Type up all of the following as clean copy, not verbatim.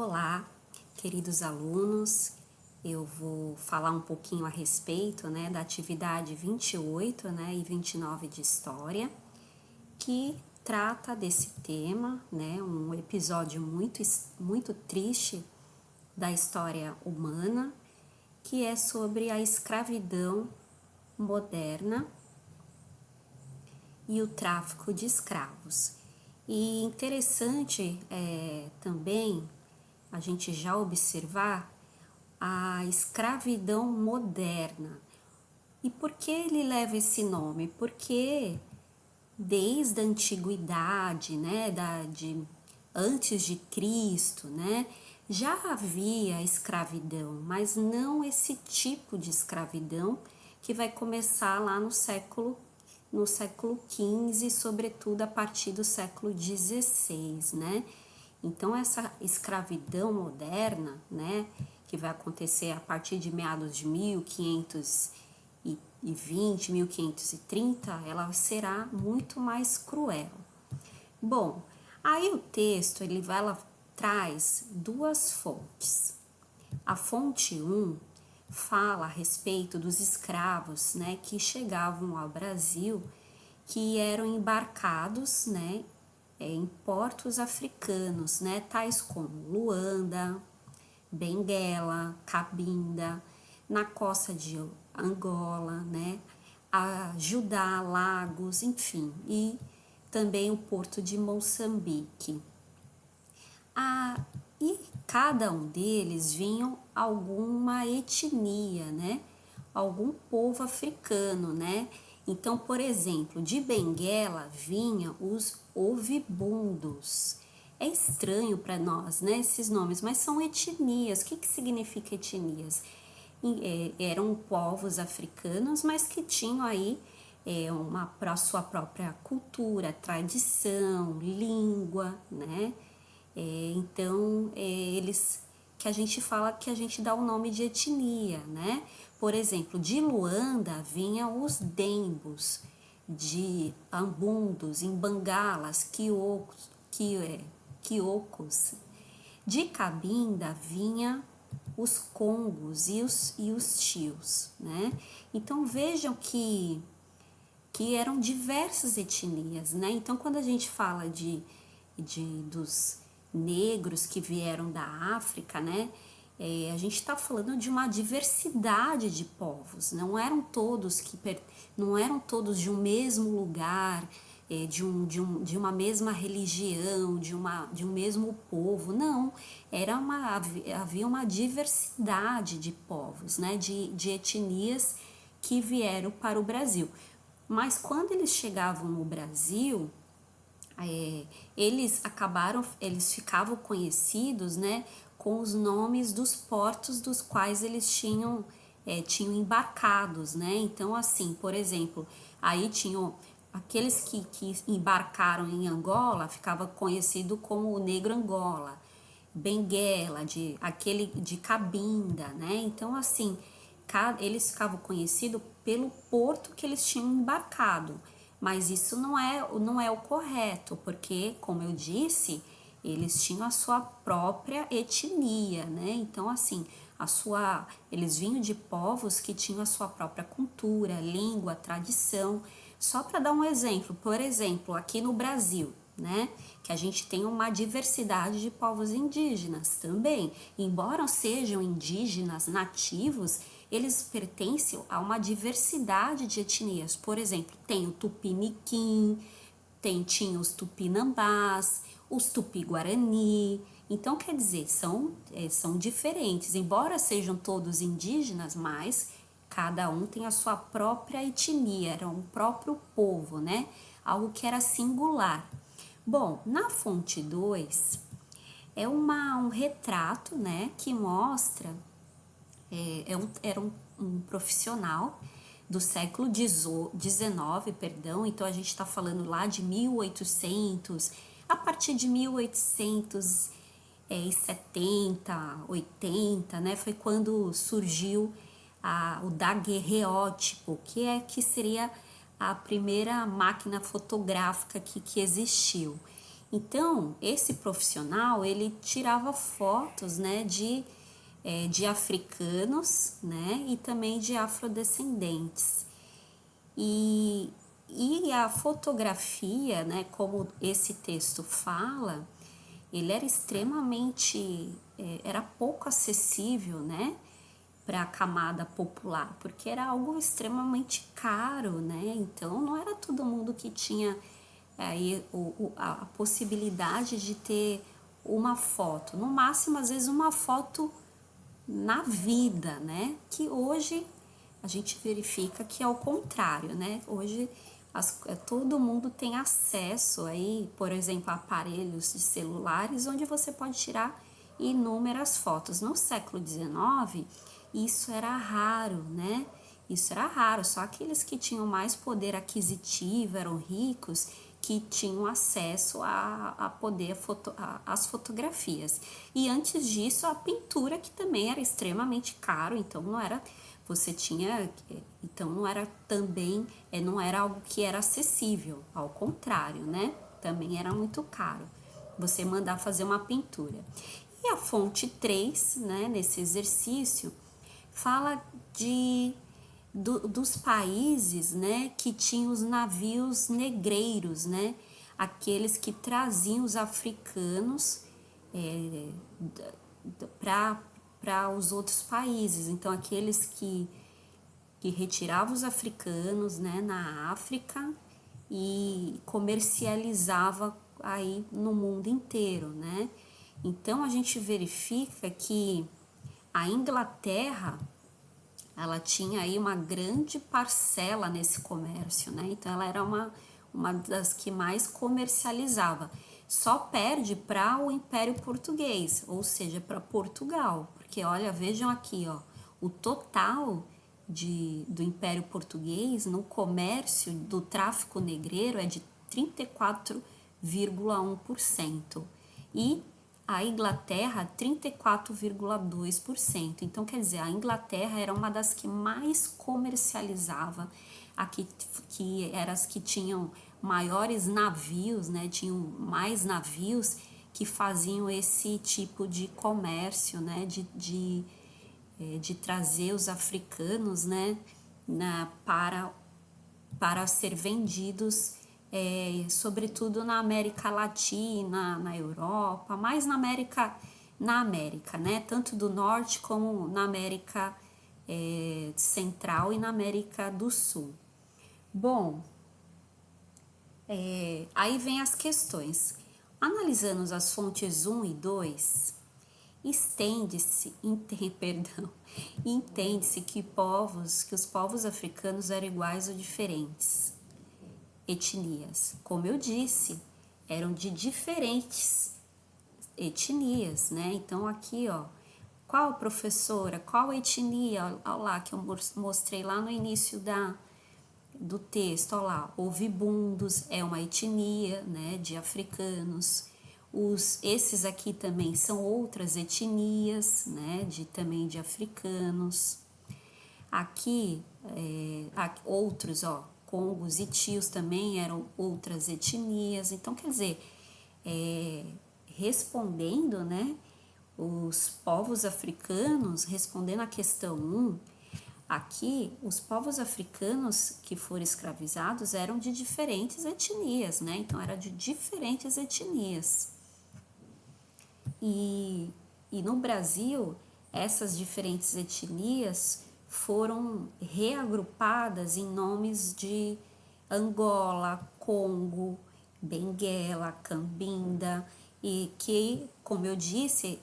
Olá, queridos alunos, eu vou falar um pouquinho a respeito, da atividade 28, e 29 de História, que trata desse tema, um episódio muito triste da história humana, que é sobre a escravidão moderna e o tráfico de escravos. E interessante também a gente já observar a escravidão moderna. E por que ele leva esse nome? Porque desde a antiguidade, antes de Cristo, já havia escravidão, mas não esse tipo de escravidão que vai começar lá no século XV, sobretudo a partir do século XVI, Então, essa escravidão moderna, que vai acontecer a partir de meados de 1520, 1530, ela será muito mais cruel. Bom, aí o texto, ela traz duas fontes. A fonte 1 fala a respeito dos escravos, que chegavam ao Brasil, que eram embarcados, em portos africanos, tais como Luanda, Benguela, Cabinda, na costa de Angola, a Judá, Lagos, enfim, e também o porto de Moçambique. E cada um deles vinham alguma etnia, algum povo africano, Então, por exemplo, de Benguela vinham os ovibundos. É estranho para nós, esses nomes, mas são etnias. O que significa etnias? Eram povos africanos, mas que tinham aí sua própria cultura, tradição, língua, Então, eles que a gente fala que a gente dá o nome de etnia, Por exemplo, de Luanda vinham os dembos, de Ambundos, Imbangalas, Quiocos. De Cabinda vinha os Congos e os Tios, Então vejam que eram diversas etnias, Então quando a gente fala dos negros que vieram da África, a gente está falando de uma diversidade de povos, não eram todos de um mesmo lugar, de uma mesma religião, de um mesmo povo, não, havia uma diversidade de povos, de etnias que vieram para o Brasil. Mas quando eles chegavam no Brasil, eles ficavam conhecidos, com os nomes dos portos dos quais eles tinham embarcados, Então, assim, por exemplo, aí tinham aqueles que embarcaram em Angola, ficava conhecido como o Negro Angola, Benguela, aquele de Cabinda, Então, assim, eles ficavam conhecidos pelo porto que eles tinham embarcado, mas isso não é o correto, porque, como eu disse, eles tinham a sua própria etnia, Então, assim, eles vinham de povos que tinham a sua própria cultura, língua, tradição. Só para dar um exemplo, por exemplo, aqui no Brasil, que a gente tem uma diversidade de povos indígenas também. Embora sejam indígenas nativos, eles pertencem a uma diversidade de etnias. Por exemplo, tem o Tupiniquim, tinha os Tupinambás, os Tupi-Guarani. Então, quer dizer, são diferentes. Embora sejam todos indígenas, mas cada um tem a sua própria etnia, era um próprio povo, Algo que era singular. Bom, na fonte 2 é um retrato, que mostra, era um profissional do século XIX, perdão, então a gente está falando lá de 1800, a partir de 1870, 80, foi quando surgiu o daguerreótipo, que seria a primeira máquina fotográfica que existiu. Então, esse profissional, ele tirava fotos, né, de africanos, né, e também de afrodescendentes. E a fotografia, né, como esse texto fala, ele era extremamente, era pouco acessível, né, para a camada popular, porque era algo extremamente caro, né? Então não era todo mundo que tinha aí a possibilidade de ter uma foto, no máximo às vezes uma foto na vida, né? Que hoje a gente verifica que é o contrário, né? Hoje todo mundo tem acesso aí, por exemplo, a aparelhos de celulares onde você pode tirar inúmeras fotos. No século XIX, isso era raro, né? Isso era raro, só aqueles que tinham mais poder aquisitivo, eram ricos, que tinham acesso a poder as fotografias. E antes disso, a pintura, que também era extremamente caro, então não era, você tinha, então não era também, não era algo que era acessível, ao contrário, né? Também era muito caro você mandar fazer uma pintura. E a fonte 3, né, nesse exercício, fala dos países, né, que tinham os navios negreiros, né, aqueles que traziam os africanos para os outros países. Então, aqueles que retiravam os africanos, né, na África e comercializava aí no mundo inteiro, né? Então, a gente verifica que a Inglaterra, ela tinha aí uma grande parcela nesse comércio, né? Então ela era uma das que mais comercializava. Só perde para o Império Português, ou seja, para Portugal, porque olha, vejam aqui, ó, o total do Império Português no comércio do tráfico negreiro é de 34,1% e a Inglaterra 34,2%. Então, quer dizer, a Inglaterra era uma das que mais comercializava, que eram as que tinham maiores navios, né? Tinham mais navios que faziam esse tipo de comércio, né? De trazer os africanos, né? Para ser vendidos, sobretudo na América Latina, na Europa, mais na América, né? Tanto do Norte como na América Central e na América do Sul. Bom, aí vem as questões. Analisando as fontes 1 e 2, entende-se que os povos africanos eram iguais ou diferentes etnias. Como eu disse, eram de diferentes etnias, né? Então aqui, ó, qual professora, qual etnia, ó lá que eu mostrei lá no início do texto, ó lá, Ovibundos é uma etnia, né, de africanos. Esses aqui também são outras etnias, né, também de africanos. Aqui, outros, ó, congos e tios também eram outras etnias. Então, quer dizer, respondendo, né, os povos africanos, respondendo a questão 1, aqui, os povos africanos que foram escravizados eram de diferentes etnias, né? Então, era de diferentes etnias. E no Brasil, essas diferentes etnias foram reagrupadas em nomes de Angola, Congo, Benguela, Cambinda, e que, como eu disse,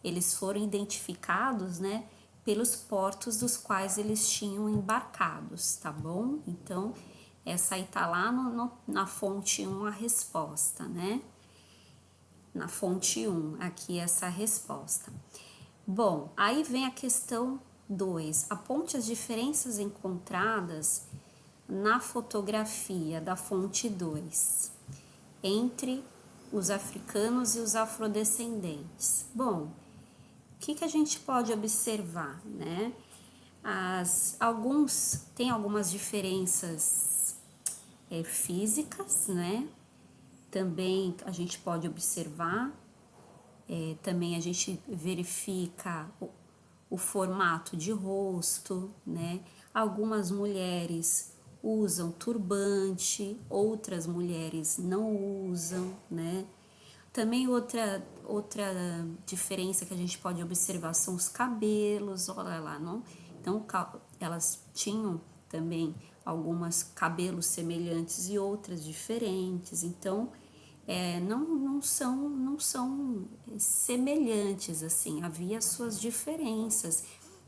eles foram identificados, né, pelos portos dos quais eles tinham embarcados, tá bom? Então, essa aí tá lá na fonte 1 a resposta, né? Na fonte 1, aqui essa resposta. Bom, aí vem a questão 2. Aponte as diferenças encontradas na fotografia da fonte 2 entre os africanos e os afrodescendentes. Bom, o que a gente pode observar, né? Tem algumas diferenças físicas, né? Também a gente pode observar, também a gente verifica o formato de rosto, né? Algumas mulheres usam turbante, outras mulheres não usam, né? Também outra diferença que a gente pode observar são os cabelos, olha lá, não? Então, elas tinham também algumas cabelos semelhantes e outras diferentes, então não são semelhantes, assim, havia suas diferenças,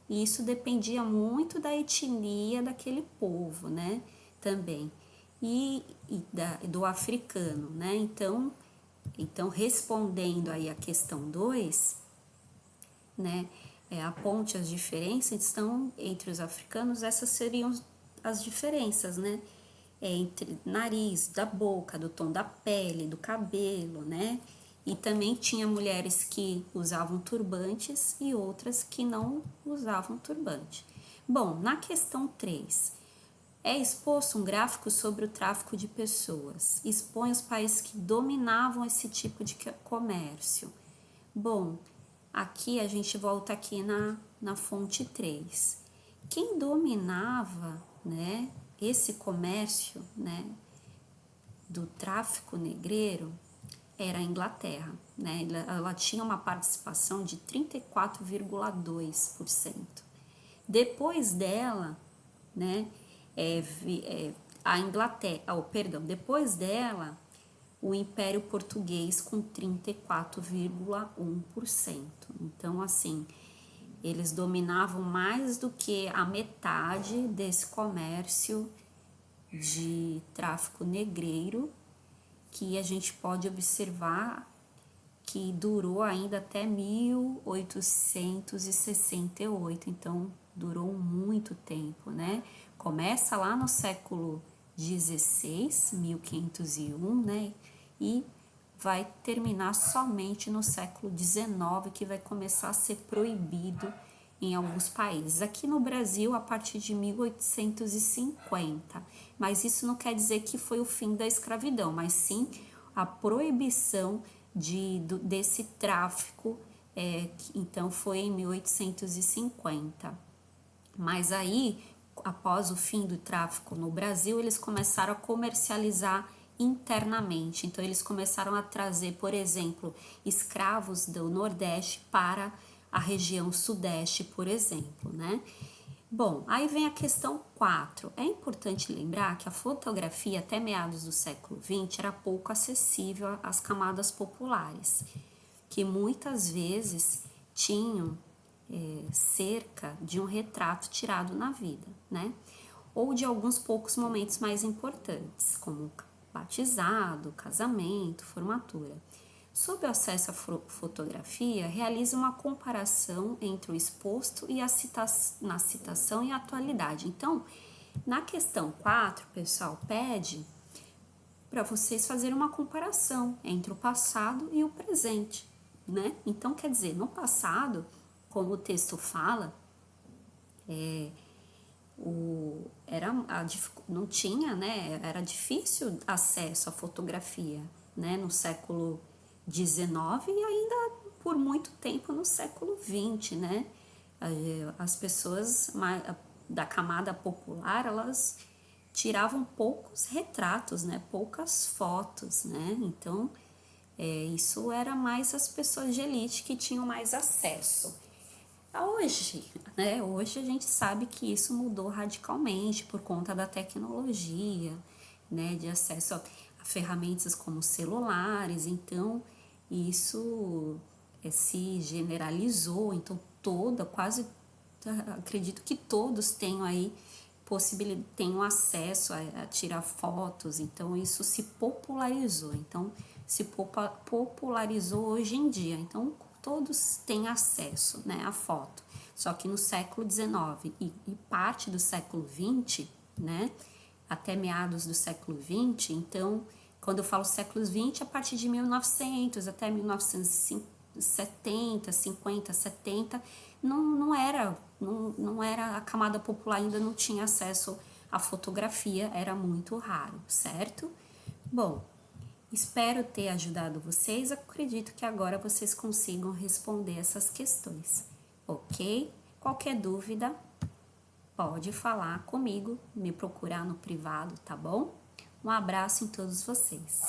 e isso dependia muito da etnia daquele povo, né, também, do africano, né, então, respondendo aí a questão 2, né, aponte as diferenças, estão entre os africanos, essas seriam as diferenças, né, entre nariz, da boca, do tom da pele, do cabelo, né, e também tinha mulheres que usavam turbantes e outras que não usavam turbante. Bom, na questão 3, é exposto um gráfico sobre o tráfico de pessoas. Expõe os países que dominavam esse tipo de comércio. Bom, aqui a gente volta aqui na fonte 3. Quem dominava, né, esse comércio, né, do tráfico negreiro era a Inglaterra, né? Ela tinha uma participação de 34,2%. Depois dela, né, a Inglaterra, depois dela, o Império Português com 34,1%. Então, assim, eles dominavam mais do que a metade desse comércio de tráfico negreiro, que a gente pode observar que durou ainda até 1868, então durou muito tempo, né? Começa lá no século XVI, 1501, né? E vai terminar somente no século XIX, que vai começar a ser proibido em alguns países. Aqui no Brasil, a partir de 1850, mas isso não quer dizer que foi o fim da escravidão, mas sim a proibição desse tráfico, então foi em 1850. Mas aí, após o fim do tráfico no Brasil, eles começaram a comercializar internamente. Então, eles começaram a trazer, por exemplo, escravos do Nordeste para a região Sudeste, por exemplo, né? Bom, aí vem a questão 4. É importante lembrar que a fotografia até meados do século XX era pouco acessível às camadas populares, que muitas vezes tinham cerca de um retrato tirado na vida, né? Ou de alguns poucos momentos mais importantes, como batizado, casamento, formatura. Sob o acesso à fotografia, realiza uma comparação entre o exposto e na citação e a atualidade. Então, na questão 4, pessoal, pede para vocês fazerem uma comparação entre o passado e o presente, né? Então, quer dizer, no passado, como o texto fala, não tinha, né? Era difícil acesso à fotografia, né? No século XIX e ainda por muito tempo no século XX, né? As pessoas da camada popular, elas tiravam poucos retratos, né? Poucas fotos, né? Então, isso era mais as pessoas de elite que tinham mais acesso. Hoje, né? Hoje a gente sabe que isso mudou radicalmente por conta da tecnologia, né? De acesso a ferramentas como celulares. Então, isso se generalizou. Então, acredito que todos tenham aí tenham acesso a tirar fotos. Então, isso se popularizou. Então, se popularizou hoje em dia. Então, todos têm acesso, né, à foto. Só que no século XIX e parte do século XX, né, até meados do século XX, então, quando eu falo século XX, a partir de 1900 até 1970, 50, 70, não era a camada popular, ainda não tinha acesso à fotografia, era muito raro, certo? Bom, Espero ter ajudado vocês. Acredito que agora vocês consigam responder essas questões, ok? Qualquer dúvida, pode falar comigo, me procurar no privado, tá bom? Um abraço em todos vocês.